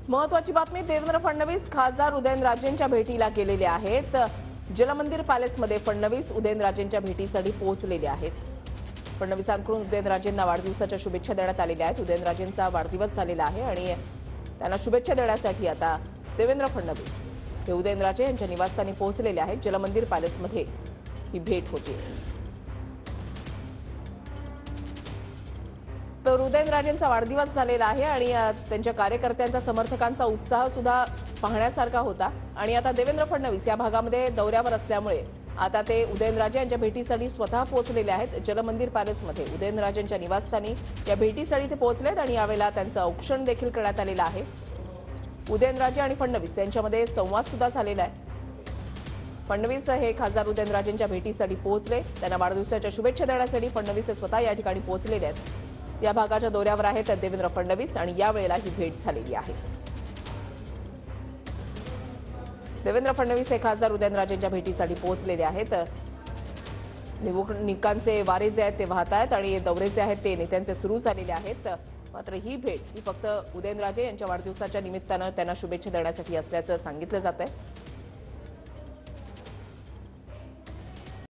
महत्वाची बातमी, देवेंद्र फडणवीस खासदार उदयनराजेंच्या भेटीला गेलेले आहेत। जलमंदिर पॅलेसमध्ये फडणवीस उदयनराजेंच्या भेटीसाठी पोहोचलेले आहेत। फडणवीसांकडून उदयनराजेंना वाढदिवसाच्या शुभेच्छा देण्यात आलेल्या आहेत। उदयनराजेंचा वाढदिवस झालेला आहे आणि त्यांना शुभेच्छा देण्यासाठी आता देवेंद्र फडणवीस हे उदयनराजे यांच्या निवासस्थानी पोहोचलेले आहेत। जलमंदिर पॅलेसमध्ये ही भेट होती। तर उदयनराजेंचा वाढदिवस झालेला आहे आणि त्यांच्या कार्यकर्त्यांचा समर्थकांचा उत्साह सुद्धा पाहण्यासारखा होता। आणि आता देवेंद्र फडणवीस या भागामध्ये दौऱ्यावर असल्यामुळे आता ते उदयनराजे यांच्या भेटीसाठी स्वतः पोहोचलेले आहेत। जलमंदिर पॅलेसमध्ये उदयनराजेंच्या निवासस्थानी या भेटीसाठी ते पोहोचलेत आणि यावेळेला त्यांचं औक्षण देखील करण्यात आलेलं आहे। उदयनराजे आणि फडणवीस यांच्यामध्ये संवाद सुद्धा झालेला आहे। फडणवीस हे खासदार उदयनराजेंच्या भेटीसाठी पोहोचले। त्यांना वाढदिवसाच्या शुभेच्छा देण्यासाठी फडणवीस हे स्वतः या ठिकाणी पोहोचलेले आहेत। या भागाच्या दौऱ्यावर आहेत देवेंद्र फडणवीस आणि यावेळेला ही भेट झालेली आहे। देवेंद्र फडणवीस हे खासदार उदयनराजेंच्या भेटीसाठी पोहोचलेले आहेत। निवडणुकांचे वारे जे आहेत ते वाहत आहेत आणि दौरे जे आहेत ते नेत्यांचे सुरू झालेले आहेत। मात्र ही भेट ही फक्त उदयनराजे यांच्या वाढदिवसाच्या निमित्तानं त्यांना शुभेच्छा देण्यासाठी असल्याचं सांगितलं जात आहे।